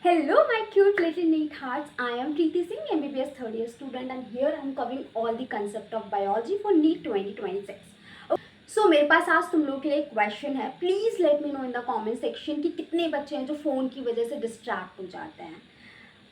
Hello, my cute little neat hearts. I am Preeti Singh, MBBS third year student, and here I am covering all the concept of biology for NEET 2026. सो मेरे पास आज तुम लोग के लिए एक question है. Please let me know in the comment section कि कितने बच्चे हैं जो फ़ोन की वजह से डिस्ट्रैक्ट हो जाते हैं.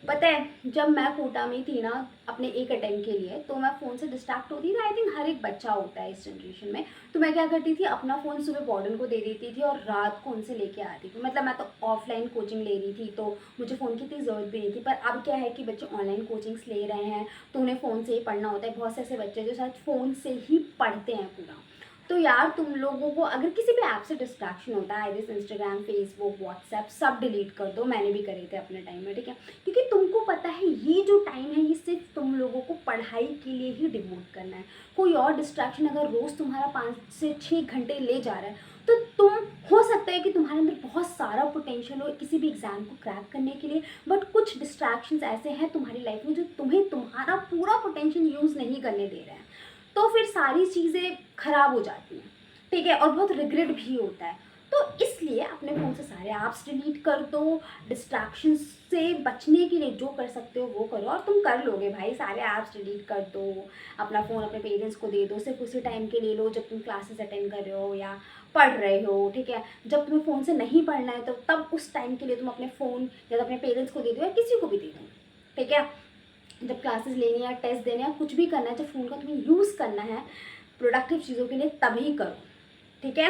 पता है, जब मैं कोटा में थी ना अपने एक अटेम्प्ट के लिए, तो मैं फ़ोन से डिस्ट्रैक्ट होती थी. आई थिंक हर एक बच्चा होता है इस जनरेशन में. तो मैं क्या करती थी, अपना फ़ोन सुबह वार्डन को दे देती थी और रात को उनसे लेके आती थी. मतलब मैं तो ऑफलाइन कोचिंग ले रही थी, तो मुझे फ़ोन की इतनी ज़रूरत भी नहीं थी. पर अब क्या है कि बच्चे ऑनलाइन कोचिंग्स ले रहे हैं, तो उन्हें फ़ोन से ही पढ़ना होता है. बहुत से ऐसे बच्चे जो शायद फ़ोन से ही पढ़ते हैं पूरा. तो यार तुम लोगों को अगर किसी भी ऐप से डिस्ट्रैक्शन होता है, जैसे इंस्टाग्राम, फेसबुक, व्हाट्सएप, सब डिलीट कर दो. मैंने भी करे थे अपने टाइम में, ठीक है. क्योंकि तुमको पता है ये जो टाइम है ये सिर्फ तुम लोगों को पढ़ाई के लिए ही डिवोट करना है. कोई और डिस्ट्रैक्शन अगर रोज़ तुम्हारा 5 से 6 घंटे ले जा रहा है, तो तुम हो सकता है कि तुम्हारे अंदर बहुत सारा पोटेंशियल हो किसी भी एग्ज़ाम को क्रैक करने के लिए, बट कुछ डिस्ट्रैक्शंस ऐसे हैं तुम्हारी लाइफ में जो तुम्हें तुम्हारा पूरा पोटेंशियल यूज़ नहीं करने दे रहे हैं. तो फिर सारी चीज़ें ख़राब हो जाती हैं, ठीक है, और बहुत रिग्रेट भी होता है. तो इसलिए अपने फ़ोन से सारे ऐप्स डिलीट कर दो. डिस्ट्रैक्शंस से बचने के लिए जो कर सकते हो वो करो, और तुम कर लोगे भाई. सारे ऐप्स डिलीट कर दो, अपना फ़ोन अपने पेरेंट्स को दे दो. सिर्फ उसी टाइम के ले लो जब तुम क्लासेस अटेंड कर रहे हो या पढ़ रहे हो, ठीक है. जब तुम्हें फ़ोन से नहीं पढ़ना है तो तब उस टाइम के लिए तुम अपने फ़ोन या तो अपने पेरेंट्स को दे दो या किसी को भी दे दो, ठीक है. जब क्लासेस लेनी है, टेस्ट देने हैं, कुछ भी करना है, जब फ़ोन का तुम्हें यूज़ करना है प्रोडक्टिव चीज़ों के लिए, तभी करो, ठीक है.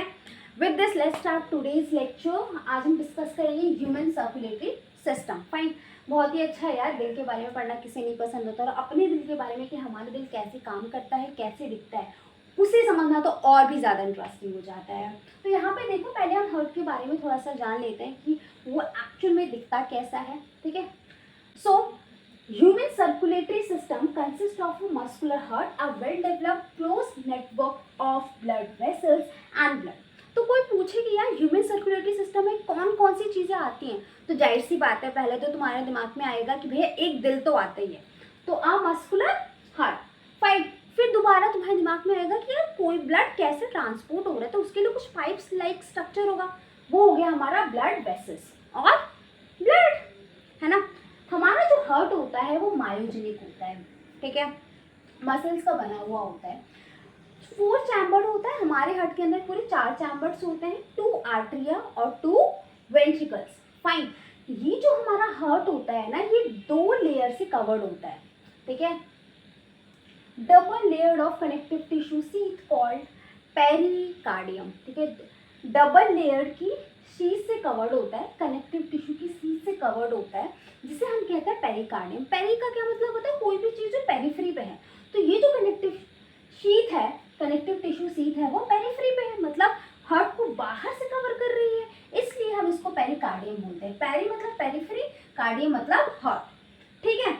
With this let's start today's lecture. आज हम डिस्कस करेंगे ह्यूमन सर्कुलेटरी सिस्टम. फाइन. बहुत ही अच्छा है यार, दिल के बारे में पढ़ना किसे नहीं पसंद होता, और अपने दिल के बारे में कि हमारा दिल कैसे काम करता है, कैसे दिखता है, उसे समझना तो और भी ज़्यादा इंटरेस्टिंग हो जाता है. तो यहाँ पे देखो, पहले हम हार्ट के बारे में थोड़ा सा जान लेते हैं कि वो एक्चुअल में दिखता कैसा है, ठीक है. सो human circulatory system consists of a muscular heart, a well-developed closed network of blood vessels and blood. तो कोई पूछे कि यार ह्यूमन सर्कुलेटरी सिस्टम में कौन कौन सी चीज़ें आती हैं, तो जाहिर सी बात है, पहले तो तुम्हारे दिमाग में आएगा कि भैया एक दिल तो आता ही है, तो आ मस्कुलर हार्ट. फाइन. फिर दोबारा तुम्हारे दिमाग में आएगा कि यार कोई ब्लड कैसे ट्रांसपोर्ट हो रहा है, तो उसके लिए कुछ पाइप्स लाइक स्ट्रक्चर होगा. वो हो गया हमारा ब्लड वेसल्स और ब्लड, है ना. हमारा जो हार्ट होता है वो मायोजेनिक होता है, ठीक है, मसल्स का बना हुआ होता है. 4 चैम्बर होता है हमारे हार्ट के अंदर. पूरे 4 चैम्बर्स होते हैं, 2 आर्टरिया और 2 वेंट्रिकल्स. फाइन. ये जो हमारा हार्ट होता है ना, ये 2 लेयर से कवर्ड होता है, ठीक है. Double layered of connective tissue sheath called pericardium, ठीक है. डबल लेयर की शीथ से कवर्ड होता है, कनेक्टिव टिश्यू की शीथ से कवर्ड होता है, जिसे हम कहते हैं पेरिकार्डियम. पेरी का क्या मतलब होता है, कोई भी चीज़ जो पेरिफेरी पे है. तो ये जो कनेक्टिव शीथ है, कनेक्टिव टिश्यू शीथ है, वो पेरिफेरी पे है, मतलब हार्ट को बाहर से कवर कर रही है, इसलिए हम इसको पेरिकार्डियम बोलते हैं. पेरी मतलब पेरिफेरी, कार्डियम मतलब हार्ट, ठीक है.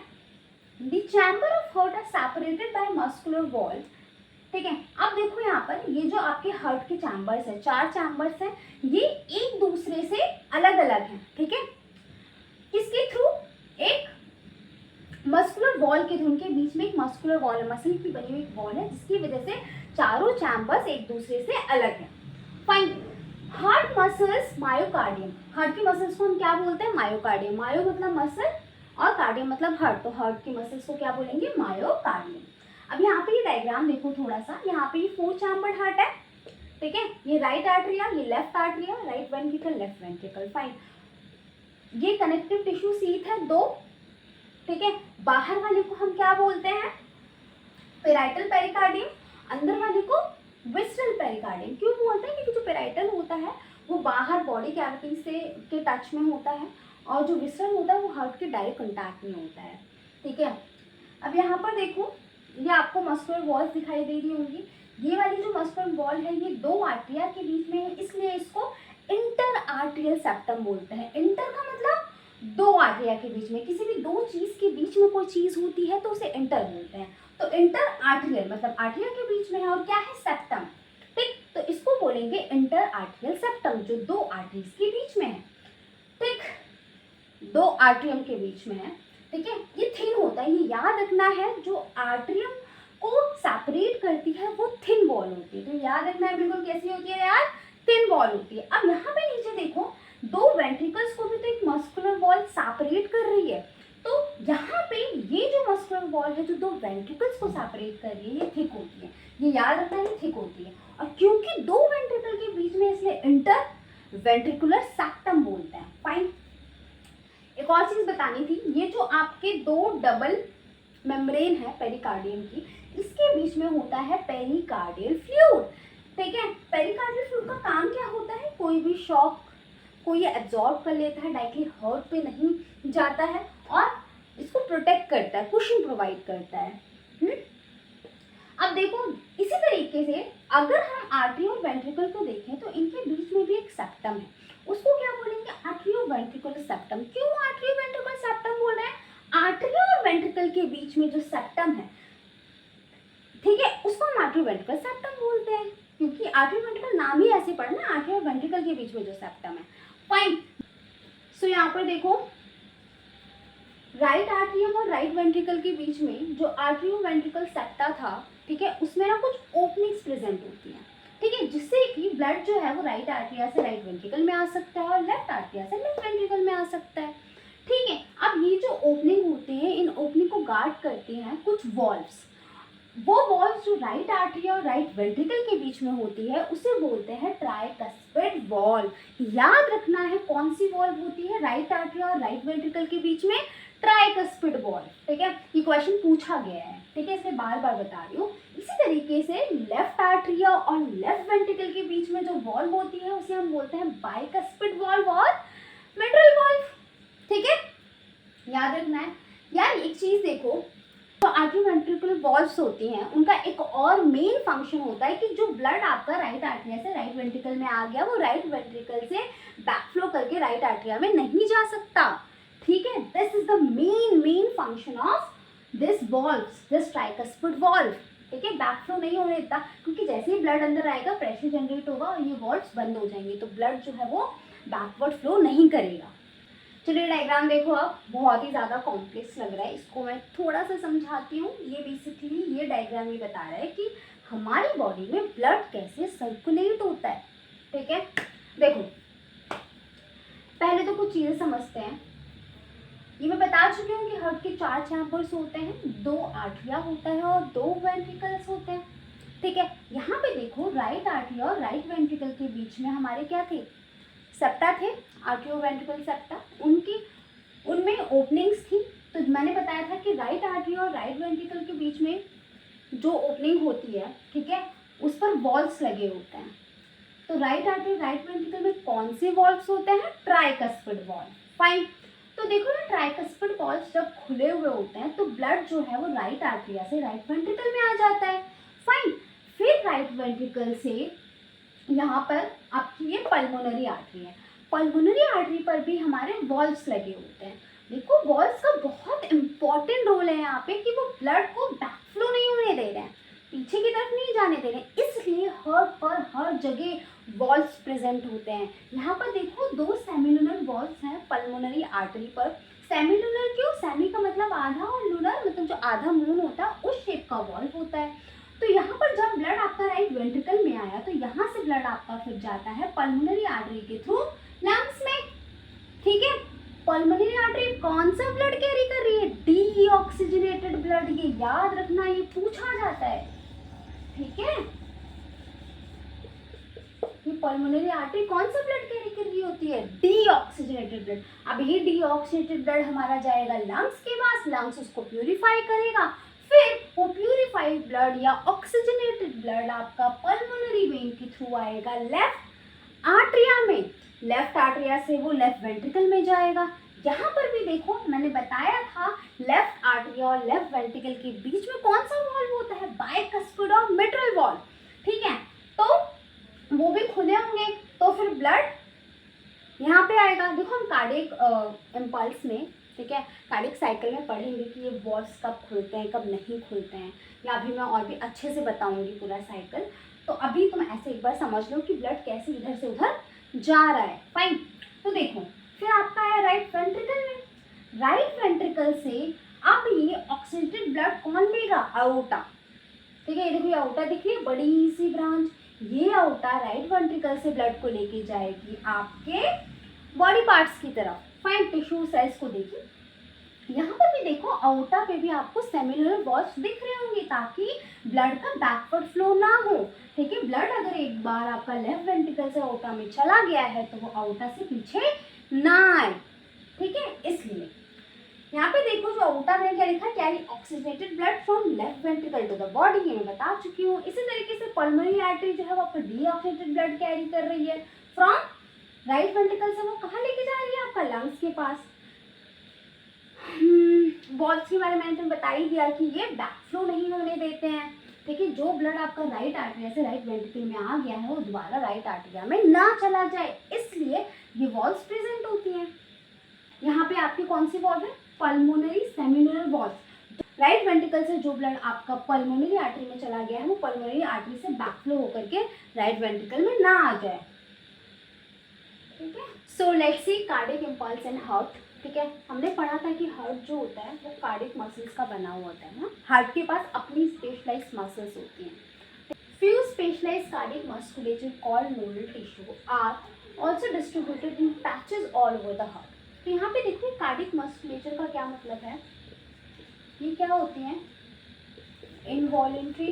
The chamber of heart are separated by muscular walls, ठीक है. अब देखो यहाँ पर ये जो आपके हार्ट के चैम्बर्स है, 4 चैम्बर्स हैं, ये एक दूसरे से अलग अलग हैं, ठीक है. किसके थ्रू, एक मस्कुलर वॉल के थ्रू. उनके बीच में एक मस्कुलर वॉल है, मसल की बनी हुई एक वॉल है, जिसकी वजह से चारों चैम्बर्स एक दूसरे से अलग हैं. Fine. Heart muscles myocardium. Heart की मसल्स को हम क्या बोलते हैं, मायोकार्डियम. मायो मतलब मसल और कार्डियम मतलब हार्ट, तो हार्ट की मसल्स को क्या बोलेंगे, मायोकार्डियम. अब यहाँ पे ये डायग्राम देखो थोड़ा सा. यहाँ पे ये 4 चैम्बर्ड हार्ट है, ठीक है. ये राइट आर्टरिया, ये left atria, right ventricle, left ventricle. Fine. ये कनेक्टिव टिश्यू शीथ है 2, ठीक है. बाहर वाले को हम क्या बोलते हैं, पेराइटल पेरिकार्डियम. अंदर वाले को विसरल पेरिकार्डियम. क्यों बोलते हैं, क्योंकि जो पेराइटल होता है वो बाहर बॉडी कैविटी से के टच में होता है, और जो विसरल होता है वो हार्ट के डायरेक्ट कंटैक्ट में होता है, ठीक है. अब यहाँ पर देखो, ये आपको मस्कुलर वॉल्स दिखाई दे रही होंगी. ये वाली जो मस्कुलर वॉल है ये 2 आर्टरिया के बीच में है, इसलिए इसको इंटर आर्टरियल सेप्टम बोलते हैं. इंटर का मतलब 2 आर्टरिया के बीच में, किसी भी 2 चीज़ के बीच में कोई चीज़ होती है तो उसे इंटर बोलते हैं. तो इंटर आर्टरियल मतलब आर्टरिया के बीच में है, और क्या है, सेप्टम, ठीक. तो इसको बोलेंगे इंटर आर्टरियल सेप्टम, जो 2 आर्टरीज के बीच में है, ठीक, 2 आर्टरियम के बीच में है, ठीक है. ये थिन होता है, ये याद रखना है, जो आर्टरियम को सेपरेट करती है वो थिन वॉल होती है. तो याद रखना है बिल्कुल, कैसी होती है यार, थिन वॉल होती है. अब यहाँ पे नीचे देखो, दो वेंट्रिकल्स को भी तो एक मस्कुलर वॉल सेपरेट कर रही है। तो यहाँ पे ये जो मस्कुलर वॉल है जो दो वेंट्रिकल्स को सेपरेट कर रही है ये थिक होती है, ये याद रखना है थिक होती है। और क्योंकि दो वेंट्रिकल के बीच में इसलिए इंटर वेंट्रिकुलर सेप्टम बोलते हैं। फाइन। एक और चीज बतानी थी, ये जो आपके दो डबल मेम्ब्रेन है पेरिकार्डियम की, इसके बीच में होता है पेरिकार्डियल फ्लूइड। ठीक है, पेरिकार्डियल फ्लूइड का काम क्या होता है, कोई भी शॉक को ये एब्जॉर्ब कर लेता है, डायरेक्टली हार्ट पे नहीं जाता है और इसको प्रोटेक्ट करता है, कुशन प्रोवाइड करता है। अब देखो इसी तरीके से अगर हम आर्टरी और वेंट्रिकल को देखें तो इनके बीच में भी एक सेप्टम है, उसको क्या बोलेंगे, आर्टरियो वेंट्रिकुलर सेप्टम। क्यों आर्टरियो वेंट्रिकुलर सेप्टम बोल रहे हैं, आर्टरी और वेंट्रिकल के बीच में जो सेप्टम है, ठीक है, उसको हम आर्टरियो वेंट्रिकुलर सेप्टम बोलते हैं, क्योंकि आर्टरियो वेंट्रिकल नाम ही ऐसे पढ़ना, आर्टरी और वेंट्रिकल के बीच में जो सेप्टम है। फाइन। सो यहाँ पर देखो राइट आर्टरियम और राइट वेंट्रिकल के बीच में जो आर्टरियो वेंट्रिकल सेप्टा था, ठीक है, उसमें ना कुछ ओपनिंग्स प्रेजेंट होती हैं, ठीक है, जिससे कि ब्लड जो है वो राइट आर्टरिया से राइट वेंट्रिकल में आ सकता है और लेफ्ट आर्टरिया से लेफ्ट वेंट्रिकल में आ सकता है। ठीक है, अब ये जो ओपनिंग होते हैं, इन ओपनिंग को गार्ड करते हैं कुछ वॉल्व्स। वो वॉल्व जो राइट आर्टरी और राइट वेंट्रिकल के बीच में होती है उसे बोलते हैं ट्राइकस्पिड वॉल्व। याद रखना है कौन सी वॉल्व होती है राइट आर्टरी और राइट वेंट्रिकल के बीच में, ट्राइकस्पिड वॉल्व। ठीक है, ये क्वेश्चन पूछा गया है, ठीक है, इसलिए बार बार बता रही हूँ। इसी तरीके से लेफ्ट आर्टरिया और लेफ्ट वेंट्रिकल के बीच में जो वॉल्व होती है उसे हम बोलते हैं बाइकस्पिड वॉल्व और मिट्रल वॉल्व। ठीक है, याद रखना है। यार एक चीज देखो, तो आर्टरी वेंट्रिकुलर वॉल्व्स होती हैं, उनका एक और मेन फंक्शन होता है कि जो ब्लड आपका राइट आर्टरिया से राइट वेंट्रिकल में आ गया वो राइट वेंट्रिकल से बैकफ्लो करके राइट आर्टरिया में नहीं जा सकता। ठीक है, this is the main function of this valves, this tricuspid valve. ठीक है, बैकफ्लो नहीं होने देता, क्योंकि जैसे ही ब्लड अंदर आएगा प्रेशर जनरेट होगा और ये वॉल्व्स बंद हो जाएंगे, तो ब्लड जो है वो बैकवर्ड फ्लो नहीं करेगा। चलिए डायग्राम देखो, अब बहुत ही ज़्यादा कॉम्प्लेक्स लग रहा है, इसको मैं थोड़ा सा समझाती हूँ। ये बेसिकली ये डायग्राम ये बता रहा है कि हमारी बॉडी में ब्लड कैसे सर्कुलेट होता है। ठीक है, देखो पहले तो कुछ चीज़ें समझते हैं। ये मैं बता चुकी हूँ कि हार्ट के 4 चैम्बर्स होते हैं, 2 आर्टरिया होता है और 2 वेंट्रिकल्स होते हैं। ठीक है, यहाँ पे देखो राइट आर्टरिया और राइट वेंट्रिकल के बीच में हमारे क्या थे, सेप्टा थे, आर्टरियो वेंट्रिकल सेप्टा, उनमें ओपनिंग्स थी। तो मैंने बताया था कि राइट आर्टरी और राइट वेंट्रिकल के बीच में जो ओपनिंग होती है, ठीक है, उस पर वॉल्व्स लगे होते हैं। तो राइट आर्टरी राइट वेंट्रिकल में कौन से वॉल्व्स होते हैं, ट्राइकस्पिड वॉल्व। फाइन। तो देखो ना, ट्राइकस्पिड वॉल्व्स जब खुले हुए होते हैं तो ब्लड जो है वो राइट आर्टरिया से राइट वेंट्रिकल में आ जाता है। फाइन। फिर राइट वेंट्रिकल से यहाँ पर आपकी ये पल्मोनरी आर्टरी है, पल्मोनरी आर्टरी पर भी हमारे वॉल्व्स लगे होते हैं। देखो वॉल्व्स का बहुत इंपॉर्टेंट रोल है यहाँ पे कि वो ब्लड को बैकफ्लो नहीं होने दे रहे हैं, पीछे की तरफ नहीं जाने दे रहे हैं, इसलिए हार्ट पर हर जगह वॉल्व्स प्रेजेंट होते हैं। यहाँ पर देखो 2 सेमिलुनर वॉल्व्स हैं पल्मोनरी आर्टरी पर। सेमिलुनर क्यों, सेमी का मतलब आधा और लुनर मतलब जो आधा मून होता है उस शेप का वॉल्व होता है। तो यहाँ पर जब ब्लड आपका राइट वेंट्रिकल में आया तो यहाँ से ब्लड आपका फिर जाता है पल्मोनरी आर्टरी के थ्रू लंग्स में। ठीक है, पल्मोनरी आर्टरी कौन सा ब्लड कैरी कर रही है, डीऑक्सीजनेटेड ब्लड। ये याद रखना, ये पूछा जाता है। ठीक है, ये पल्मोनरी आर्टरी कौन सा ब्लड कैरी कर रही होती है, डीऑक्सीजनेटेड ब्लड। अब ये डीऑक्सीजनेटेड ब्लड हमारा जाएगा लंग्स के पास, लंग्स उसको प्यूरिफाई करेगा, फिर वो प्यूरिफाइड ब्लड या ऑक्सीजनेटेड ब्लड आपका पल्मोनरी वेन के थ्रू आएगा लेफ्ट आर्टरिया में, लेफ्ट आर्टरिया से वो लेफ्ट वेंट्रिकल में जाएगा। यहाँ पर भी देखो मैंने बताया था लेफ्ट आर्टरिया और लेफ्ट वेंट्रिकल के बीच में कौन सा वॉल्व होता है, बाइकस्पिड और मिट्रल वॉल्व। ठीक है, तो वो भी खुले होंगे तो फिर ब्लड यहाँ पे आएगा। देखो हम कार्डियक इम्पल्स में, ठीक है, कार्डियक साइकिल में पढ़ेंगे कि ये वॉल्व्स कब खुलते हैं कब नहीं खुलते हैं, या अभी मैं और भी अच्छे से बताऊंगी पूरा साइकिल। तो अभी तुम ऐसे एक बार समझ लो कि ब्लड कैसे इधर से उधर जा रहा है। फाइन। तो देखो फिर आपका आया राइट वेंट्रिकल में, राइट वेंट्रिकल से अब ये ऑक्सीजनेटेड ब्लड कौन लेगा, आउटा। ठीक है, ये देखो ये आउटा दिख रही है, बड़ी सी ब्रांच, ये आउटा राइट वेंट्रिकल से ब्लड को लेके जाएगी आपके बॉडी पार्ट्स की तरफ फाइन टिश्यू सेल्स को देखिए, यहाँ पर भी देखो अओर्टा पे भी आपको सेमिनल वॉल्स दिख रहे होंगे ताकि ब्लड का बैकवर्ड फ्लो ना हो। ठीक है, ब्लड अगर एक बार आपका लेफ्ट वेंट्रिकल से अओर्टा में चला गया है तो वो अओर्टा से पीछे ना आए। ठीक है, इसलिए यहाँ पे देखो जो अओर्टा में क्या लिखा है, carry oxygenated blood from left ventricle to the body, ये मैं बता चुकी हूँ। इसी तरीके से पल्मोनरी आर्टरी जो है वो आपका डीऑक्सीजनेटेड ब्लड कैरी कर रही है फ्रॉम राइट वेंट्रिकल से, वो कहाँ लेके जा रही है आपका लंग्स के पास। वॉल्स के बारे में मैंने तुम्हें बता ही दिया कि ये बैकफ्लो नहीं होने देते हैं। ठीक है, जो ब्लड आपका राइट आर्टरिया से राइट वेंट्रिकल में आ गया है वो दोबारा राइट आर्टरिया में ना चला जाए, इसलिए ये वॉल्स प्रेजेंट होती हैं। यहाँ पे आपकी कौन सी वॉल्व है, pulmonary seminal valve. Right ventricle से जो ब्लड आपका पल्मोनरी आर्टरी में चला गया है वो पल्मोनरी आर्टरी से बैकफ्लो होकर के राइट वेंट्रिकल में ना आ जाए। ठीक है, so let's see cardiac impulse in heart. ठीक है, हमने पढ़ा था कि हार्ट जो होता है वो कार्डियक मसल्स का बना हुआ होता है ना। हार्ट के पास अपनी स्पेशलाइज्ड मसल्स होती हैं। Few specialised cardiac musculature called nodal tissue are also distributed in patches all over the heart. तो यहाँ पे देखिए कार्डियक मस्कुलेचर का क्या मतलब है, ये क्या होती हैं, इनवॉलेंट्री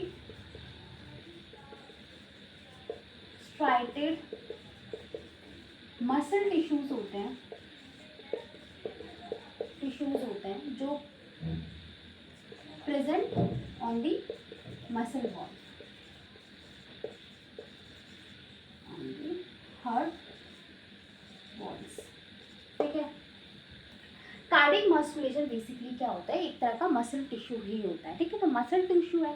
स्ट्राइटेड मसल टिश्यूज होते हैं, जो present on the muscle wall on the heart walls. ठीक है, कार्डियक मस्कुलेचर बेसिकली क्या होता है, एक तरह का मसल टिश्यू ही होता है। ठीक है, तो मसल टिश्यू है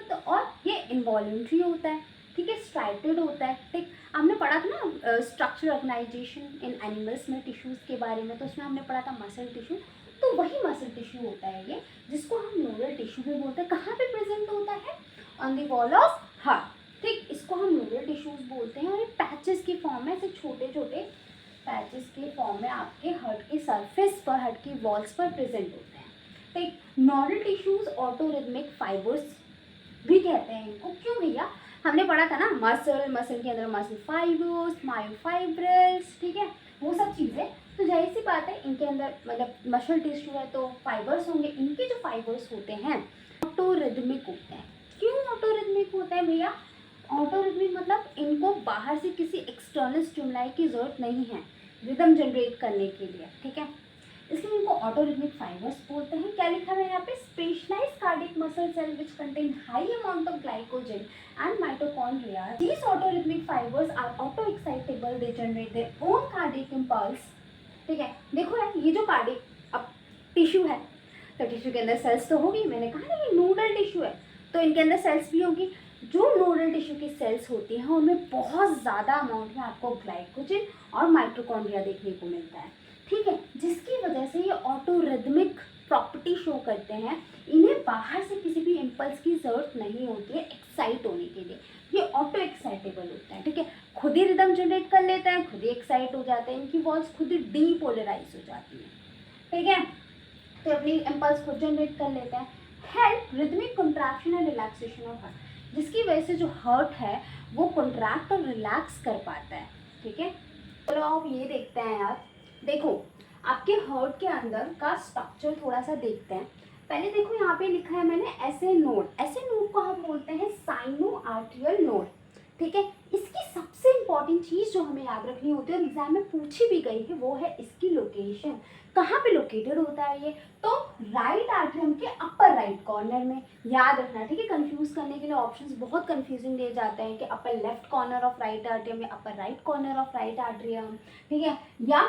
तो, और ये इनवॉल्यूंट्री होता है। ठीक है, स्ट्राइटेड होता है। ठीक, हमने पढ़ा था ना स्ट्रक्चरल ऑर्गेनाइजेशन इन एनिमल्स में टिश्यूज के बारे में, तो उसमें हमने पढ़ा था मसल टिश्यू, तो वही मसल टिश्यू होता है ये, जिसको हम नोडल टिश्यू भी बोलते हैं। कहाँ पे प्रेजेंट होता है, on the wall of heart. ठीक, इसको हम नोडल टिश्यूज बोलते हैं और ये पैचेस की फॉर्म में, ऐसे छोटे छोटे पैचेस के फॉर्म में आपके हार्ट की सरफेस पर, हार्ट की वॉल्स पर प्रेजेंट होते हैं। ठीक, नोडल टिश्यूज ऑटोरिथमिक फाइबर्स भी कहते हैं इनको। क्यों भैया, हमने पढ़ा था ना मसल के अंदर मसल फाइबर्स, मायोफाइब्रल्स, ठीक है, वो सब चीज़ें। तो जाहिर सी बात है इनके अंदर मतलब मसल टिश्यू है तो फाइबर्स होंगे। इनके जो फाइबर्स होते हैं ऑटोरिथमिक होते हैं। क्यों ऑटोरिथमिक होते हैं भैया, ऑटोरिथमिक मतलब इनको बाहर से किसी एक्सटर्नल स्टिमुलाई की जरूरत नहीं है रिदम जनरेट करने के लिए। ठीक है, इसलिए इनको ऑटोरिथमिक फाइबर्स बोलते हैं। क्या लिखा है यहाँ पे, specialised cardiac muscle cell which contain high amount of glycogen and mitochondria. These autorhythmic fibers are auto-excitable, they generate their own cardiac impulse। ठीक है, देखो यार ये जो कार्डियक अब टिश्यू है, तो टिश्यू के अंदर सेल्स तो होगी, मैंने कहा ना ये नोडल टिश्यू है तो इनके अंदर सेल्स भी होगी। जो नोडल टिश्यू की सेल्स होती हैं उनमें बहुत ज़्यादा अमाउंट में आपको ग्लाइकोजन और माइटोकॉन्ड्रिया देखने को मिलता है। ठीक है, जिसकी वजह से ये ऑटोरिथमिक प्रॉपर्टी शो करते हैं। इन्हें बाहर से किसी भी इम्पल्स की ज़रूरत नहीं होती है एक्साइट होने के लिए, ये ऑटो एक्साइटेबल होता है। ठीक है, खुद ही रिदम जनरेट कर लेते हैं, खुद ही एक्साइट हो जाते हैं, इनकी वॉल्स खुद ही डीपोलराइज हो जाती हैं। ठीक है, तो अपनी इम्पल्स खुद जनरेट कर लेते हैं। Help rhythmic contraction and relaxation of heart, जिसकी वजह से जो हार्ट है वो कंट्रैक्ट और रिलैक्स कर पाता है। ठीक है, चलो आप ये देखते हैं यार, देखो आपके हार्ट के अंदर का स्ट्रक्चर थोड़ा सा देखते हैं। पहले देखो यहाँ पे लिखा है मैंने ऐसे नोड को हम बोलते हैं साइनो आर्टरियल नोड। ठीक है, इसकी सबसे इंपॉर्टेंट चीज़ जो हमें याद रखनी होती है और एग्जाम में पूछी भी गई है वो है इसकी लोकेशन। कहाँ पे लोकेटेड होता है ये, तो राइट आर्टरियम के अपर राइट कॉर्नर में, याद रखना। ठीक है, कंफ्यूज करने के लिए ऑप्शंस बहुत कंफ्यूजिंग दिए जाते हैं कि upper left corner of right atrium या upper right corner of right atrium. ठीक है, या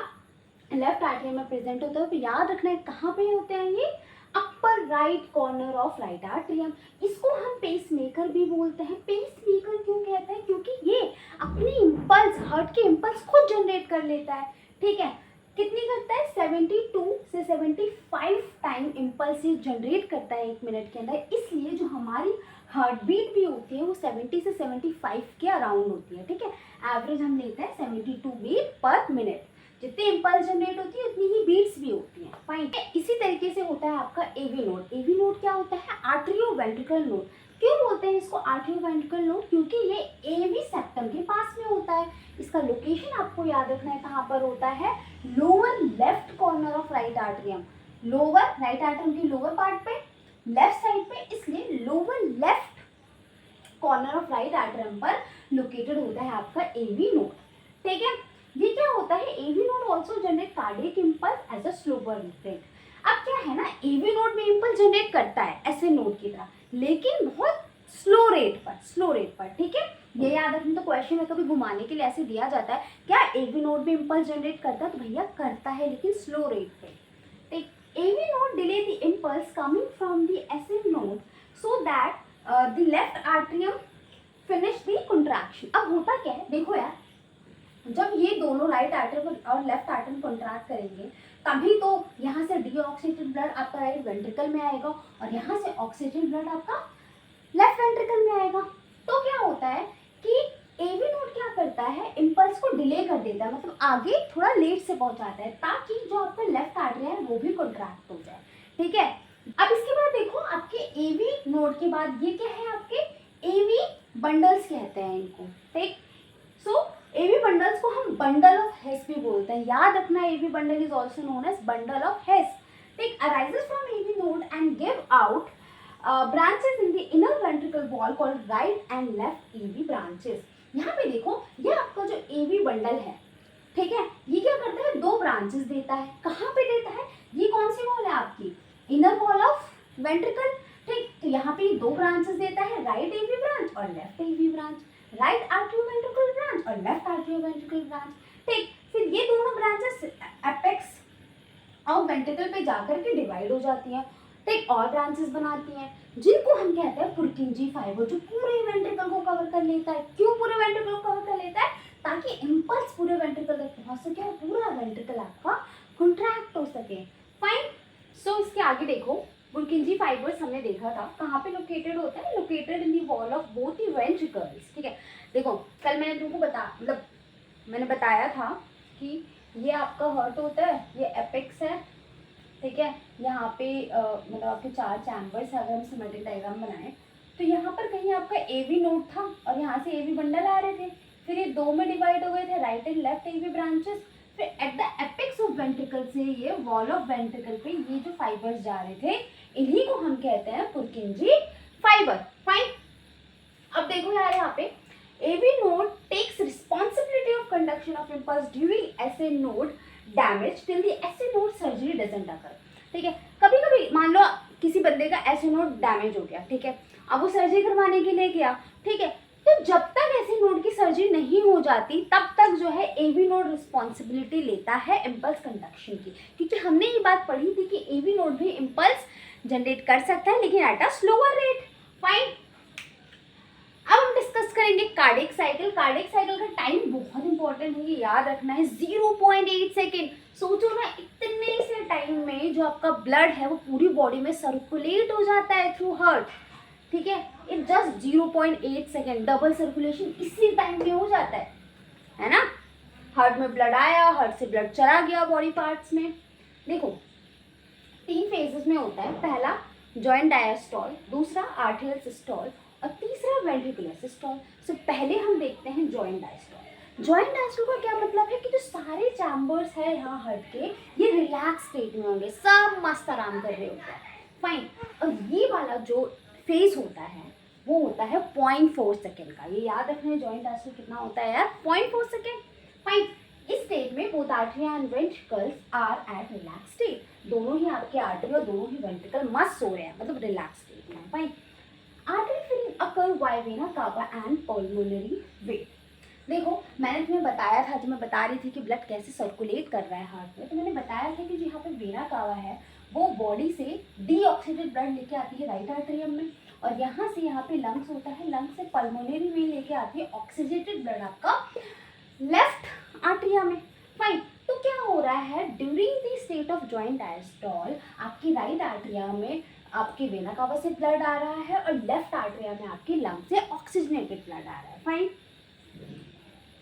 लेफ्ट आर्टरियम में प्रेजेंट होता है, तो याद रखना है कहाँ पे होते हैं ये, अपर right corner of right atrium. इसको हम पेस मेकर भी बोलते हैं। पेस मेकर क्यों कहते हैं, क्योंकि ये अपनी इम्पल्स, हार्ट के इम्पल्स खुद जनरेट कर लेता है। ठीक है, कितनी करता है, 72 से 75 टाइम इम्पल्स ये जनरेट करता है 1 मिनट के अंदर। इसलिए जो हमारी हार्ट बीट भी होती है वो 70 से 75 के अराउंड होती है। ठीक है, एवरेज हम लेते हैं 72 बीट पर मिनट। जितनी इम्पल्स जनरेट होती है उतनी ही बीट्स भी होती हैं। फाइन, इसी तरीके से होता है आपका एवी नोड। एवी नोड क्या होता है, आर्टरियोवेंट्रिकल नोड। क्यों बोलते हैं इसको आर्टरियोवेंट्रिकल नोड, क्योंकि ये एवी सेप्टम के पास में होता है। इसका लोकेशन आपको याद रखना है कहाँ पर होता है, lower left corner of right atrium, lower right atrium की लोअर पार्ट पे, लेफ्ट साइड पे, इसलिए lower left corner of right atrium पर लोकेटेड होता है आपका एवी नोड। ठीक है, ये क्या होता है, AV node also generate cardiac impulse as a slow burn rate. अब क्या है ना, एवी नोड भी इंपल्स जनरेट करता है ऐसे नोड की तरह, लेकिन बहुत स्लो रेट पर। ठीक है, ये याद रखना। तो क्वेश्चन में कभी घुमाने के लिए ऐसे दिया जाता है, क्या एवी नोड भी इंपल्स जनरेट करता है, तो भैया करता है लेकिन स्लो रेट पे। ठीक, AV node delay the impulse coming from the SA node so that the left atrium finish the contraction. अब होता क्या है, देखो यार, जब ये दोनों राइट आर्टरियम और लेफ्ट आर्टरियम कॉन्ट्रैक्ट करेंगे तभी तो यहाँ से डीऑक्सीजेटेड ब्लड आपका राइट वेंट्रिकल में आएगा और यहाँ से ऑक्सीजन ब्लड आपका लेफ्ट वेंट्रिकल में आएगा। तो क्या होता है कि एवी नोड क्या करता है, इंपल्स को डिले कर देता है, मतलब आगे थोड़ा लेट से पहुंचाता है ताकि जो आपका लेफ्ट आर्टरी है वो भी कॉन्ट्रैक्ट हो जाए। ठीक है, अब इसके बाद देखो आपके एवी नोड के बाद ये क्या है, आपके एवी बंडल्स कहते हैं इनको। ठीक, सो एवी बंडल्स को हम बंडल ऑफ हेस भी बोलते हैं, याद रखना, AV bundle is also known as bundle of His. ठीक, arises from AV node and give out branches in the inner ventricle wall called right and left AV branches। यहाँ पे देखो, ये आपका जो AV बंडल है, ठीक है, ये क्या करता है, दो ब्रांचेस देता है। कहाँ पे देता है, ये कौन सी वॉल है आपकी, इनर वॉल ऑफ वेंट्रिकल। ठीक, तो यहाँ पे दो ब्रांचेस देता है, राइट AV ब्रांच और left AV branch, right atrioventricular branch और लेफ्ट आर्टियोवेंट्रिकल ब्रांच। ठीक, फिर ये दोनों ब्रांचेस एपेक्स ऑफ वेंट्रिकल पे जाकर के डिवाइड हो जाती हैं। ठीक, और ब्रांचेस बनाती हैं जिनको हम कहते हैं पुर्किंजी फाइबर, जो पूरे वेंट्रिकल को कवर कर लेता है। क्यों पूरे वेंट्रिकल को कवर कर लेता है, ताकि इंपल्स पूरे वेंट्रिकल तक पहुंच सके और पूरा वेंट्रिकल आपका कॉन्ट्रैक्ट हो सके। फाइन, सो इसके आगे देखो, पुर्किंजी फाइबर्स हमने देखा था कहाँ पे लोकेटेड होता है, located in the wall of both the ventricles. ठीक है, देखो कल मैंने तुमको मैंने बताया था कि ये आपका हार्ट होता है, ये एपेक्स है। ठीक है, यहाँ पे मतलब आपके चार चैम्बर्स है, अगर हम सिमेट्रिक डायग्राम बनाएं तो यहाँ पर कहीं आपका एवी नोड था और यहाँ से एवी बंडल आ रहे थे, फिर ये दो में डिवाइड हो गए थे, right and left AV branches. फिर at the apex of ventricle से ये वॉल ऑफ वेंट्रिकल पे ये जो फाइबर्स जा रहे थे, इन्हीं को हम कहते हैं पुर्किंजी फाइबर। फाइन, अब देखो यार, यहाँ पे AV node takes responsibility of conduction of impulse during SA node damage till the SA node surgery doesn't occur. ठीक है, कभी कभी मान लो किसी बंदे का एसे नोड डैमेज हो गया, ठीक है, अब वो सर्जरी करवाने के लिए गया, ठीक है, तो जब तक ऐसे नोड की सर्जरी नहीं हो जाती तब तक जो है एवी नोड रिस्पॉन्सिबिलिटी लेता है इम्पल्स कंडक्शन की, क्योंकि हमने ये बात पढ़ी थी कि एवी नोड भी इम्पल्स जनरेट कर सकता है लेकिन at a slower rate. Fine, अब हम डिस्कस करेंगे कार्डियक साइकिल। कार्डियक साइकिल का टाइम बहुत इंपॉर्टेंट है, ये याद रखना है, 0.8 सेकेंड। सोचो ना, इतने से टाइम में जो आपका ब्लड है वो पूरी बॉडी में सर्कुलेट हो जाता है थ्रू हार्ट। ठीक है, it just 0.8 second, double circulation इसी टाइम में हो जाता है ना। हार्ट में ब्लड आया, हार्ट से ब्लड चला गया बॉडी पार्ट्स में। देखो 3 फेजेस में होता है, पहला जॉइंट डायस्टॉल, दूसरा आर्टियल सिस्टोल और तीसरा वेंट्रिकुलर सिस्टोल। सो पहले हम देखते हैं जॉइंट डायस्टॉल। जॉइंट डायस्टॉल का क्या मतलब है कि जो सारे चैम्बर्स है यहाँ हार्ट के, ये रिलैक्स स्टेट में होंगे, सब मस्त आराम कर रहे होते हैं। फाइन, और ये वाला जो फेज होता है वो होता है 0.4 सेकेंड का। ये याद रखना है, जॉइंट डायस्टॉल कितना होता है यार, 0.4 सेकेंड। फाइन, इस स्टेट में both artery and ventricles are at relax state, दोनों ही आपके आर्टरी और दोनों ही वेंट्रिकल मस्त सो रहे हैं, मतलब रिलैक्स स्टेट में। Fine, artery filling occur by vena cava and pulmonary vein. देखो मैंने तुम्हें बताया था, जब मैं बता रही थी कि ब्लड कैसे सर्कुलेट कर रहा है हार्ट में, तो मैंने बताया था कि जो यहाँ पे वेना कावा है वो बॉडी से डीऑक्सीडेटेड ब्लड लेके आती है राइट आर्टरियम में, और यहाँ से यहाँ पे लंग्स होता है, लंग्स से पल्मोनरी वेन लेके आती है ऑक्सीडेटेड ब्लड आपका लेफ्ट आर्टरिया में। फाइन, तो क्या हो रहा है, during the state of joint diastole आपकी राइट आर्टरिया में आपके वेना कावा से ब्लड आ रहा है और लेफ्ट आर्टरिया में आपकी लंग से ऑक्सीजनेटेड ब्लड आ रहा है। Fine,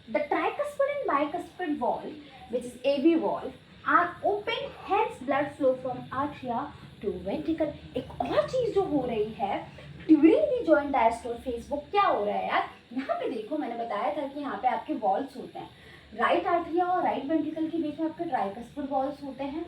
the tricuspid and bicuspid valve which is AV valve are open, hence blood flow from arteria to ventricle। एक और चीज जो हो रही है during the joint diastole phase, वो क्या हो रहा है यार, यहाँ पे देखो मैंने बताया था कि यहाँ पे आपके वॉल्व्स होते हैं, राइट आर्टरिया और राइट वेंट्रिकल के बीच में आपके ट्राइकस्पिड वॉल्स होते हैं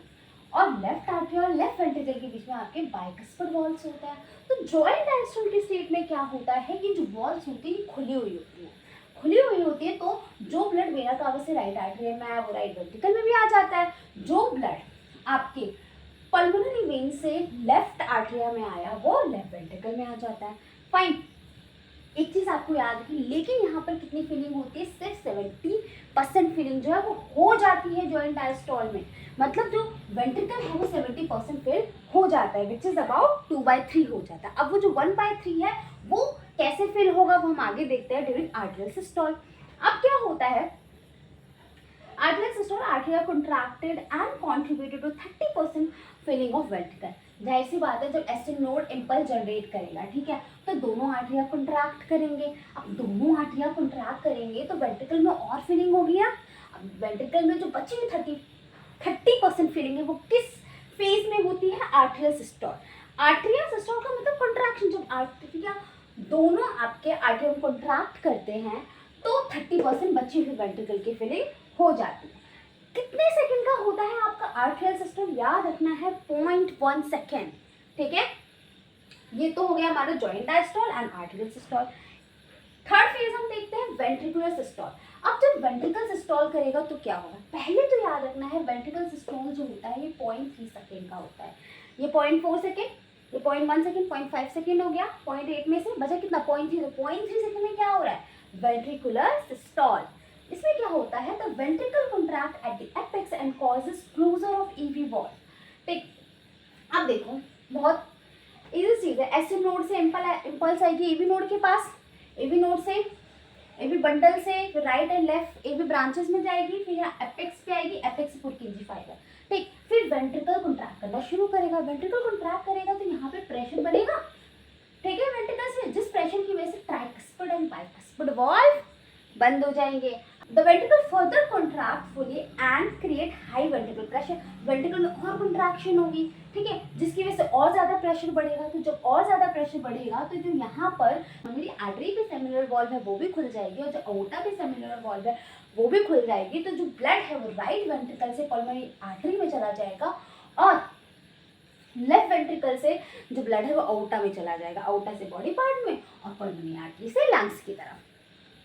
और लेफ्ट आर्टरिया और लेफ्ट वेंट्रिकल के बीच में आपके बाइकस्पिड वॉल्स होते हैं। तो जॉइंट डायस्टोल की स्टेट में क्या होता है कि जो वॉल्स होती है खुली हुई होती है, खुली हुई होती है, तो जो ब्लड वेना कावा से राइट आर्टरी में आया वो राइट वेंट्रिकल में भी आ जाता है, जो ब्लड आपके पल्मोनरी वेन से लेफ्ट आर्टरिया में आया वो लेफ्ट वेंट्रिकल में आ जाता है। फाइन, एक चीज आपको याद रखी, लेकिन यहाँ पर कितनी फीलिंग होती है, सिर्फ 70% फीलिंग जो है वो हो जाती है जॉइंट डायस्टोल में, मतलब जो वेंट्रिकल है वो 70% फिल हो जाता है, विच इज अबाउट 2/3 हो जाता है। अब वो जो 1/3 है वो कैसे फिल होगा वो हम आगे देखते हैं ड्यूरिंग आर्टरियल सिस्टोल। अब क्या होता है, arterial systole, atria contracted and contributed to 30% filling of ventricle. जाहिर सी बात है, जब एसिड नोड इम्पल्स जनरेट करेगा, ठीक है, तो दोनों आर्टरिया कंट्रैक्ट करेंगे। अब दोनों आर्टरिया कंट्रैक्ट करेंगे तो वेंट्रिकल में और फिलिंग होगी ना। अब वेंट्रिकल में जो बची हुई 30% फीलिंग है वो किस फेज में होती है, आर्टरियल सिस्टोल। आर्टरियल सिस्टोल का मतलब कंट्रैक्शन, जब आर्टरिया दोनों आपके आर्टरिया कंट्रैक्ट करते हैं तो 30% बची हुई वेंट्रिकल की फीलिंग हो जाती है। कितने सेकंड का होता है आपका आर्टरियल सिस्टोल, याद रखना है 0.1 सेकेंड, ठीक है। ये तो हो गया हमारा joint diastole and arterial systole. Third phase हम देखते हैं वेंट्रिकुलर सिस्टोल। अब जब वेंट्रिकल सिस्टोल करेगा तो क्या होगा, पहले तो याद रखना है वेंट्रिकल सिस्टोल जो होता है ये 0.3 सेकेंड का होता है, ये 0.4 सेकेंड, ये 0.1 सेकेंड, 0.5 सेकेंड हो गया, 0.8 में से बचा कितना, 0.3 सेकेंड में क्या हो रहा है, वेंट्रिकुलर सिस्टोल। इसमें क्या होता है, the ventricle contract at the apex and causes closure of AV wall. ठीक, अब देखो बहुत इजी चीज है, एसिड नोड से इम्पल्स आएगी एवी नोड के पास, एवी नोड से एवी बंडल से right and left AV branches में जाएगी, फिर यहाँ एपेक्स पे आएगी, एपेक्स से पुरकिंजी फाइबर, ठीक, फिर वेंट्रिकल कंट्रैक्ट करना शुरू करेगा। वेंट्रिकल कंट्रैक्ट करेगा तो यहाँ पे प्रेशर बनेगा, ठीक है, वेंट्रिकल से, जिस प्रेशर की वजह से ट्राइकस्पिड एंड बाइकस्पिड वॉल्व बंद हो जाएंगे। The ventricle further contract fully and create high ventricle pressure। Ventricle में और कंट्रैक्शन होगी, ठीक है, जिसकी वजह से और ज्यादा प्रेशर बढ़ेगा। तो जब और ज्यादा प्रेशर बढ़ेगा तो जो यहाँ पर मेरी आर्टरी पे सेमिनल वॉल्व है वो भी खुल जाएगी और जो अओर्टा पे सेमिनल वॉल्व है वो भी खुल जाएगी। तो जो ब्लड है वो राइट वेंट्रिकल से पल्मोनरी आर्टरी में चला जाएगा और लेफ्ट वेंट्रिकल से जो ब्लड है वो अओर्टा में चला जाएगा, अओर्टा से बॉडी पार्ट में और पल्मोनरी आर्टरी से लंग्स की तरफ,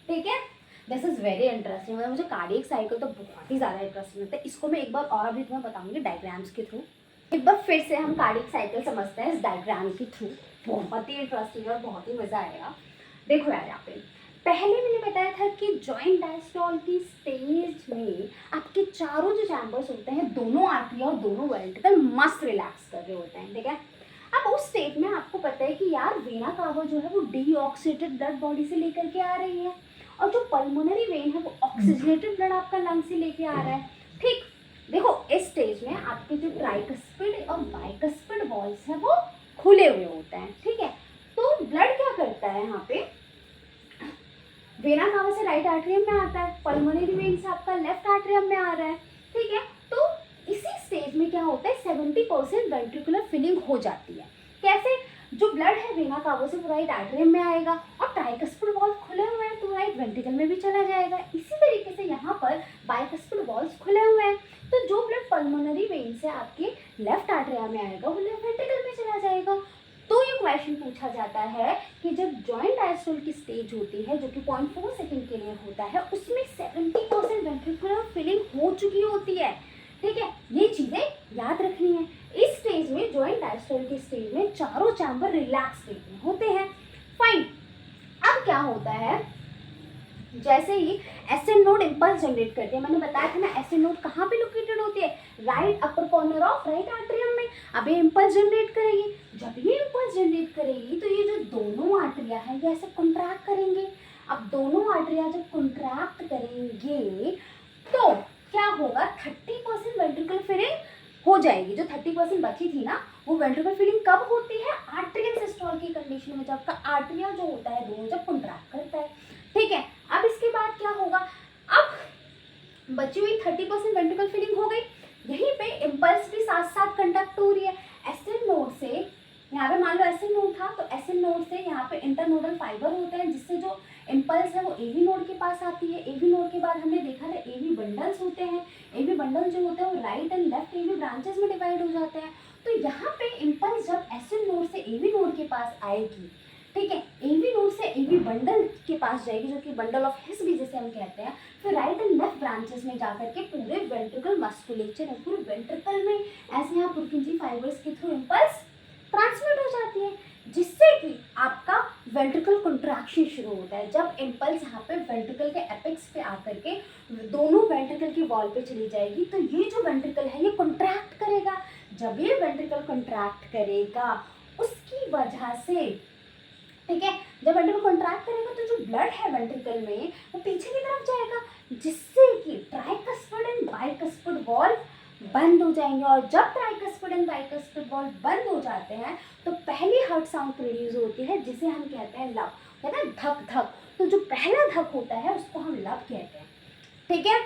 ठीक है। दिस इज वेरी इंटरेस्टिंग, मतलब मुझे कार्डियक साइकिल तो बहुत ही ज़्यादा इंटरेस्टिंग लगता है। इसको मैं एक बार और अभी तुम्हें बताऊंगी डायग्राम्स के थ्रू। एक बार फिर से हम कार्डियक साइकिल समझते हैं इस डायग्राम के थ्रू, बहुत ही इंटरेस्टिंग और बहुत ही मज़ा आएगा। देखो यार, यहाँ पे पहले मैंने बताया था कि जॉइंट डायस्टोल की स्टेज में आपके चारों जो चैम्बर्स होते हैं, दोनों आर्टरी और दोनों वेंट्रिकल मस्त रिलैक्स कर रहे होते हैं, ठीक है। अब उस स्टेज में आपको पता है कि यार वेना कावा जो है वो डीऑक्सीडेटेड ब्लड बॉडी से लेकर के आ रही है और जो पल्मोनरी वेन है वो ऑक्सीजनेटेड ब्लड आपका लंग से लेके आ रहा है, ठीक। देखो इस स्टेज में आपके जो ट्राइकस्पिड और बाइकस्पिड वॉल्स हैं वो खुले हुए होते हैं, ठीक है। तो ब्लड क्या करता है, यहाँ पे वेना कावा से राइट आर्टरियम में आता है, पल्मोनरी वेन से आपका लेफ्ट आर्टरियम में आ रहा है, ठीक है। तो इसी स्टेज में क्या होता है, 70% वेंट्रिकुलर फिलिंग हो जाती है। कैसे, जो ब्लड है वेना कावा से वो राइट आर्टरियम में आएगा और ट्राइकस्पिड वॉल्व खुले हुए हैं तो राइट वेंट्रिकल में भी चला जाएगा। इसी तरीके से यहाँ पर बाइकस्पिड वॉल्व्स खुले हुए हैं तो जो ब्लड पल्मोनरी वेन से आपके लेफ्ट आर्टरिया में आएगा वो लेफ्ट वेंट्रिकल में चला जाएगा। तो ये क्वेश्चन पूछा जाता है कि जब जॉइंट डायस्टोल की स्टेज होती है जो कि 0.4 सेकेंड के लिए होता है, उसमें 70% वेंट्रिकुलर फिलिंग हो चुकी होती है, ठीक है। ये चीजें याद रखनी है। इस स्टेज में, जॉइंट डायस्टोल की स्टेज में, चारों चैम्बर रिलैक्स स्टेट में होते हैं। फाइन, अब क्या होता है, जैसे ही एसिड नोड इम्पल्स जनरेट करती है, मैंने बताया था ना एसिड नोड कहाँ पे लोकेटेड होती है, right upper corner of right atrium में। अब ये इम्पल्स जनरेट करेगी, जब ये इम्पल्स जनरेट करेगी तो ये जो दोनों आर्टरिया है ये ऐसे कॉन्ट्रैक्ट करेंगे। अब दोनों आर्टरिया जब कॉन्ट्रैक्ट करेंगे तो क्या होगा, 30% वेंट्रिकल फिलिंग हो जाएगी। जो 30% बची थी ना वो वेंट्रिकल फिलिंग कब होती है, आर्टरियल सिस्टोल की कंडीशन में, जब का आर्टरिया जो होता है दोनों जब कॉन्ट्रैक्ट करता है, ठीक है। अब इसके बाद क्या होगा, अब बची हुई 30% वेंट्रिकल फिलिंग हो गई, यहीं पे इम्पल्स भी साथ साथ कंडक्ट हो रही है। एसिड नोड से, यहाँ पे मान लो एसिड नोड था तो एसिड नोड से यहाँ पे इंटरनोडल फाइबर होते हैं जिससे जो इम्पल्स है वो एवी नोड के पास आती है। एवी नोड के बाद हमने देखा था एवी होते हैं, एवी बंडल जो होते हैं वो right and left AV branches में डिवाइड हो जाते हैं। तो यहाँ पे इम्पल्स जब एसिड नोड से एवी नोड के पास आएगी, ठीक है, एवी नोड से एवी बंडल के पास जाएगी जो कि बंडल ऑफ हिस भी जिसे हम कहते हैं, फिर राइट एंड लेफ्ट ब्रांचेस में जाकर के पूरे वेंट्रिकल मस्कुलेचर है, पूरे वेंट्रिकल में ऐसे यहाँ पुरकिंजी फाइबर्स के थ्रू इम्पल्स ट्रांसमिट हो जाती है, जिससे कि आपका वेंट्रिकल कंट्रैक्शन शुरू होता है। जब इम्पल्स यहाँ पे वेंट्रिकल के एपेक्स पे आकर के दोनों वेंट्रिकल की वॉल पे चली जाएगी, तो ये जो वेंट्रिकल है ये कंट्रैक्ट करेगा। जब ये वेंट्रिकल कंट्रैक्ट करेगा उसकी वजह से, ठीक है, जब वेंट्रिकल कंट्रैक्ट करेगा तो जो ब्लड है वेंट्रिकल में वो पीछे की तरफ जाएगा, जिससे कि ट्राइकस्पिड एंड बाइकस्पिड वॉल्व बंद हो जाएंगे। और जब ट्राइकस्पिड एंड बाइकस्पिड वॉल्व बंद हो जाते हैं तो पहली हार्ट साउंड प्रोड्यूस होती है जिसे हम कहते हैं लब, कहते हैं धक धक। तो जो पहला धक होता है उसको हम लब कहते हैं, ठीक है।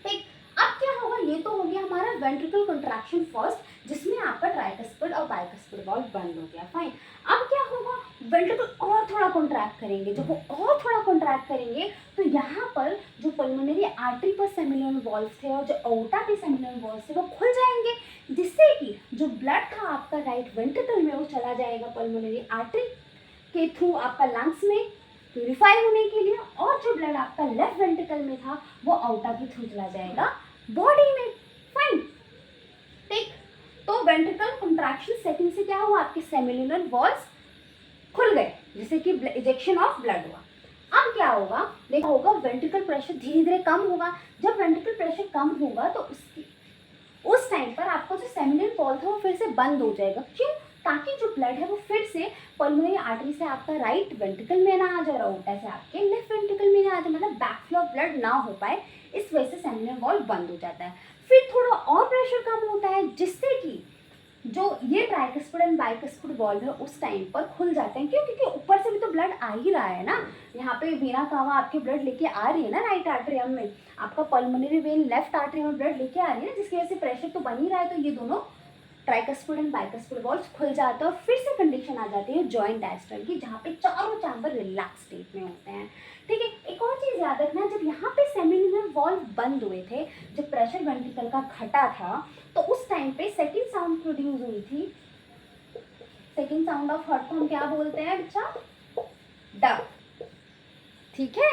ठीक, अब क्या होगा, ये तो हो गया हमारा वेंट्रिकल कंट्रैक्शन फर्स्ट, जिसमें आपका ट्राइकस्पिड और बाइकस्पिड वॉल्व बंद हो गया, फाइन। अब क्या होगा, वेंट्रिकल और थोड़ा कॉन्ट्रैक्ट करेंगे। जब वो और थोड़ा कॉन्ट्रैक्ट करेंगे तो यहाँ पर जो पल्मोनरी आर्टरी पर सेमिनल वॉल्व थे और जो अओर्टा पे सेमिनल वॉल्व थे वो खुल जाएंगे, जिससे कि जो ब्लड था आपका राइट वेंट्रिकल में वो चला जाएगा पल्मोनरी आर्टरी के थ्रू आपका लंग्स में प्यूरिफाई होने के लिए, और जो ब्लड आपका लेफ्ट वेंट्रिकल में था वो अओर्टा के थ्रू चला जाएगा बॉडी में, फाइन। ठीक, तो वेंट्रिकल कंट्रैक्शन सेकंड से क्या हुआ, आपके सेमिनल वॉल्व्स खुल गए, जिससे कि इजेक्शन ऑफ ब्लड हुआ। अब क्या होगा, देखा होगा वेंट्रिकल प्रेशर धीरे धीरे कम होगा। जब वेंट्रिकल प्रेशर कम होगा तो उस टाइम पर आपका जो सेमिनल वॉल्व था वो फिर से बंद हो जाएगा। क्यों, ताकि जो ब्लड है वो फिर से पल्मोनरी आर्टरी से आपका राइट वेंट्रिकल में ना आ जाए, अओर्टा से आपके लेफ्ट वेंट्रिकल में ना आ जाए, मतलब बैकफ्लो ऑफ ब्लड ना हो पाए, इस वजह से सेमिनल वॉल्व बंद हो जाता है। फिर थोड़ा और प्रेशर कम होता है, जिससे कि जो ये ट्राइकस्पिड एंड बाइकस्पिड वॉल्व है उस टाइम पर खुल जाते हैं। क्यों, क्योंकि ऊपर से भी तो ब्लड आ ही रहा है ना, यहाँ पे वीना कावा आपके ब्लड लेके आ रही है ना राइट आर्टरियम में, आपका पल्मोनरी वेन लेफ्ट आर्टरियम में ब्लड लेके आ रही है ना, जिसकी वजह से प्रेशर तो बन ही रहा है। तो ये दोनों ट्राइकस्पिड एंड बाइकस्पिड वॉल्व खुल जाते हैं और फिर से कंडीशन आ जाती है जॉइंट डायस्टोल की, जहाँ पे चारों चैम्बर रिलैक्स स्टेट में होते हैं, ठीक है। एक और चीज़ याद रखना, जब यहाँ पे सेमिनल वॉल्व बंद हुए थे, जब प्रेशर वेंट्रिकल का घटा था, तो उस टाइम पे सेकंड साउंड प्रोड्यूस हुई थी। सेकंड साउंड ऑफ हार्ट को हम क्या बोलते हैं बच्चा, डब, ठीक है।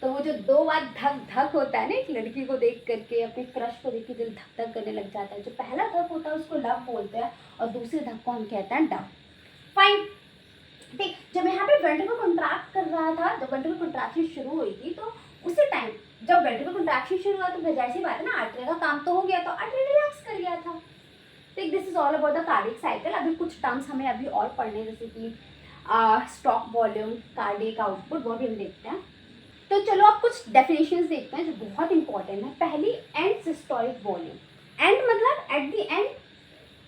तो वो जो दो बार धक धक होता है ना एक लड़की को देख करके, अपने क्रश को देख के दिल धक धक करने लग जाता है, जो पहला धक होता है उसको लब बोलते हैं और दूसरे धक को हम कहते हैं डब, फाइन। ठीक, जब यहाँ पे वेंट्रिकल कंट्रैक्ट कर रहा था, जब वेंट्रिकल कंट्रैक्शन शुरू हुई थी, तो उसी टाइम जब वेंट्रिकल कंट्रैक्शन शुरू हुआ तो जाहिर सी बात है ना, आर्टरी का काम तो हो गया, तो आर्टरी रिलैक्स कर गया था। ठीक, this is all about the cardiac cycle. अभी कुछ टर्म्स हमें अभी और पढ़ने, जैसे कि स्टॉक वॉल्यूम, कार्डियक आउटपुट, वो भी हम देखते हैं। तो चलो अब कुछ डेफिनेशंस देखते हैं जो बहुत इंपॉर्टेंट है। पहली, एंड सिस्टोलिक वॉल्यूम। एंड मतलब at the end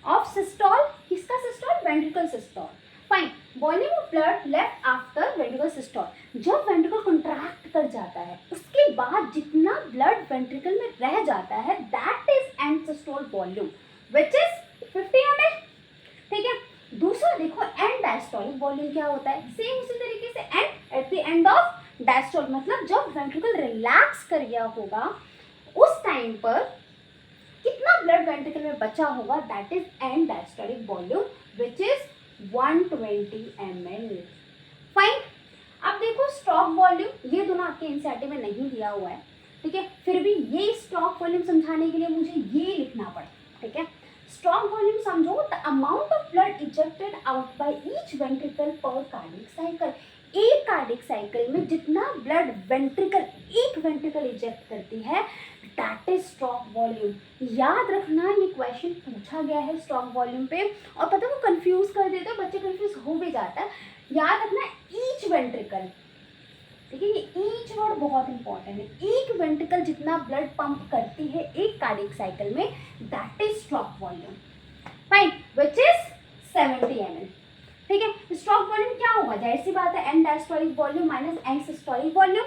of systole, किसका systole, ventricle systole, fine. Volume of blood left after ventricle systole, जब वेंट्रिकल कंट्रैक्ट कर जाता है उसके बाद जितना ब्लड वेंट्रिकल में रह जाता है, that is and systole volume which is 50 ml, ठीक है। दूसरा देखो, एंड डायस्टोलिक वॉल्यूम क्या होता है, सेम उसी तरीके से, and eight the end of diastole, मतलब जब वेंट्रिकल रिलैक्स कर गया होगा उस टाइम पर कितना ब्लड वेंट्रिकल में बचा होगा, that is and diastolic volume which is 120 ml, fine. अब देखो स्टॉक वॉल्यूम, ये दोनों आपके एनसीईआरटी में नहीं दिया हुआ है, ठीक है, फिर भी ये स्टॉक वॉल्यूम समझाने के लिए मुझे ये लिखना पड़ा, ठीक है। स्टॉक वॉल्यूम समझो, the amount of blood ejected out by each ventricle पर कार्डियक साइकिल, एक कार्डियक साइकिल में जितना ब्लड वेंट्रिकल, एक वेंट्रिकल इजेक्ट करती है, दैट इज स्टॉक वॉल्यूम। याद रखना, ये क्वेश्चन पूछा गया है स्टॉक वॉल्यूम पे, और पता है वो कंफ्यूज कर देते हैं, बच्चे कंफ्यूज हो भी जाता है। याद रखना ईच वेंट्रिकल, ठीक है, ये ईच वर्ड बहुत इंपॉर्टेंट है। एक वेंट्रिकल जितना ब्लड पंप करती है एक कार्डियक साइकिल में, that is stroke volume, fine, which is 70 ml, ठीक है। स्टॉक वॉल्यूम क्या होगा, जाहिर सी बात है and diastolic volume minus and systolic volume,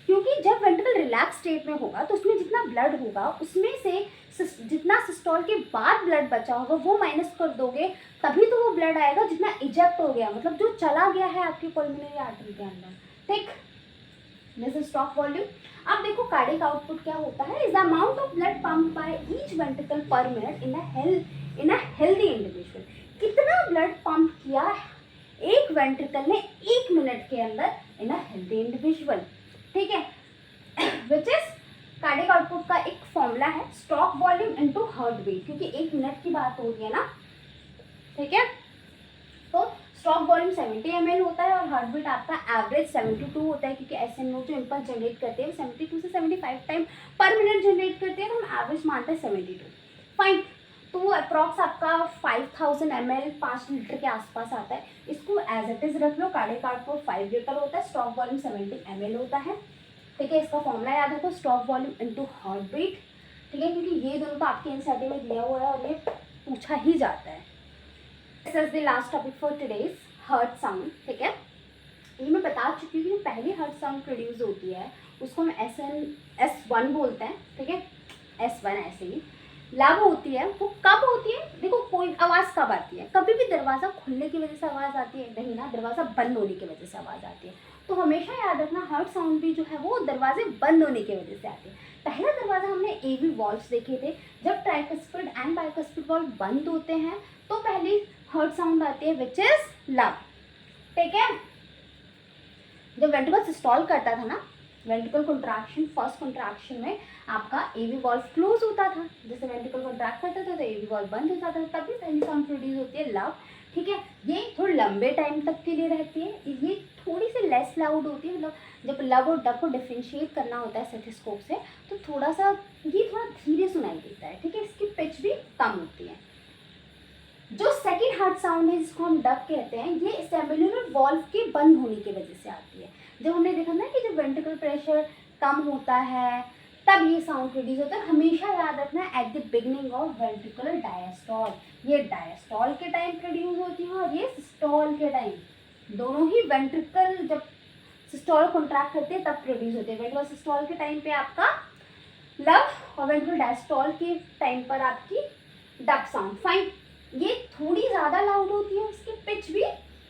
क्योंकि जब वेंट्रिकल रिलैक्स स्टेट में होगा तो उसमें जितना ब्लड होगा उसमें से जितना सिस्टोल के बाद ब्लड बचा होगा वो माइनस कर दोगे, तभी तो वो ब्लड आएगा जितना इजेक्ट हो गया, मतलब जो चला गया है आपकी पल्मोनरी आर्टरी के अंदर, ठीक। This is stroke volume. अब देखो कार्डियक आउटपुट क्या होता है, is the amount of blood pump by each ventricle पर minute in a healthy individual. कितना ब्लड पंप किया एक वेंट्रिकल ने 1 मिनट के अंदर इन अ हेल्दी इंडिविजुअल, ठीक है। विच इज कार्डियक आउटपुट का एक फॉर्मूला है stroke volume into heartbeat, क्योंकि 1 मिनट की बात हो रही है ना, ठीक है। तो स्टॉक वॉल्यूम 70 ml होता है और हार्ट बीट आपका एवरेज 72 होता है, क्योंकि SNO जो इम्पल्स जनरेट करते हैं 72 से 75 टाइम पर मिनट जनरेट करते हैं, तो हम एवरेज मानते हैं 72। फाइन, तो अप्रॉक्स आपका 5000 ml 5 लीटर के आसपास आता है। इसको एज इट इज रख लो। कार्डियक आउटपुट 5 लीटर होता है, स्टॉक वॉल्यूम 70 ml होता है, ठीक है। इसका फॉर्मूला याद रखो stroke volume into heartbeat, ठीक है, क्योंकि ये दोनों तो आपके एनसीईआरटी में दिया हुआ है और ये पूछा ही जाता है। This is the last topic for today's, heart sound, ठीक है। ये मैं बता चुकी हूँ, पहली हार्ट साउंड प्रोड्यूस होती है उसको हम S1 बोलते हैं, ठीक है, S1 ऐसे ही। लब होती है वो कब होती है, देखो कोई आवाज़ कब आती है, कभी भी दरवाज़ा खुलने की वजह से आवाज़ आती है नहीं ना, दरवाज़ा बंद होने की वजह से आवाज़ आती है। तो हमेशा याद रखना हार्ट साउंड भी जो है वो दरवाजे बंद होने की वजह से आती है। पहला दरवाज़ा हमने AV वॉल्व्स देखे थे, जब ट्राइकस्पिड एंड बाइकस्पिड वॉल्व बंद होते हैं तो पहली हार्ट साउंड आती है विच इज लब, ठीक है। जब वेंट्रिकल सिस्टोल करता था ना, वेंट्रिकल कंट्रैक्शन, फर्स्ट कंट्रैक्शन में आपका AV वॉल्व क्लोज होता था, जैसे वेंट्रिकल कंट्रैक्ट करता था तो AV वॉल्व बंद होता था, तभी पहली साउंड प्रोड्यूस होती है लब, ठीक है। ये थोड़ी लंबे टाइम तक के लिए रहती है, ये थोड़ी सी लेस लाउड होती है, मतलब जब लब और डब को डिफ्रेंशिएट करना होता है स्टेथोस्कोप से तो थोड़ा सा ये थोड़ा धीरे सुनाई देता है, ठीक है, इसकी पिच भी कम होती है। जो सेकंड हार्ट साउंड है जिसको हम डब कहते हैं, ये सेलुलर वॉल्व के बंद होने की वजह से आती है। जब हमने देखा ना कि जब वेंट्रिकल प्रेशर कम होता है तब ये साउंड प्रोड्यूस होता है। हमेशा याद रखना at the beginning of ventricular diastole, ये डायस्टॉल के टाइम प्रोड्यूस होती है और ये सिस्टोल के टाइम, दोनों ही वेंट्रिकल जब सिस्टोल कॉन्ट्रैक्ट करते हैं तब प्रोड्यूस होते हैं। वेंट्रिकल सिस्टोल के टाइम पे आपका लब और वेंट्रिकल डायस्टॉल के टाइम पर आपकी डब साउंड। फाइन, ये थोड़ी ज़्यादा लाउड होती है, उसकी पिच भी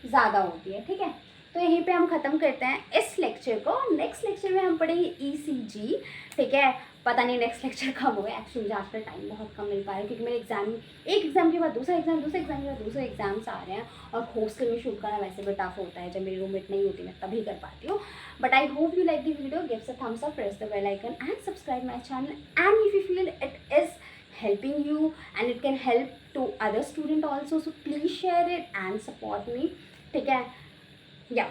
ज़्यादा होती है, ठीक है। तो यहीं पे हम ख़त्म करते हैं इस लेक्चर को। नेक्स्ट लेक्चर में हम पढ़ेंगे ECG, ठीक है। पता नहीं नेक्स्ट लेक्चर कब होगा, एक्चुअली मुझे आजकल टाइम बहुत कम मिल पा रहा है क्योंकि मेरे एक एग्ज़ाम के बाद दूसरा एग्ज़ाम, दूसरे एग्ज़ाम के बाद दूसरे एग्जाम्स आ रहे हैं और हॉस्टल में शूट करना वैसे भी टफ होता है, जब मेरी रूममेट नहीं होती मैं तभी कर पाती हूँ। But I hope you like the video, give a thumbs up, press the bell icon and subscribe my channel, and if you feel it is helping you and it can help to other student also, so please share it and support me, ठीक है, yeah।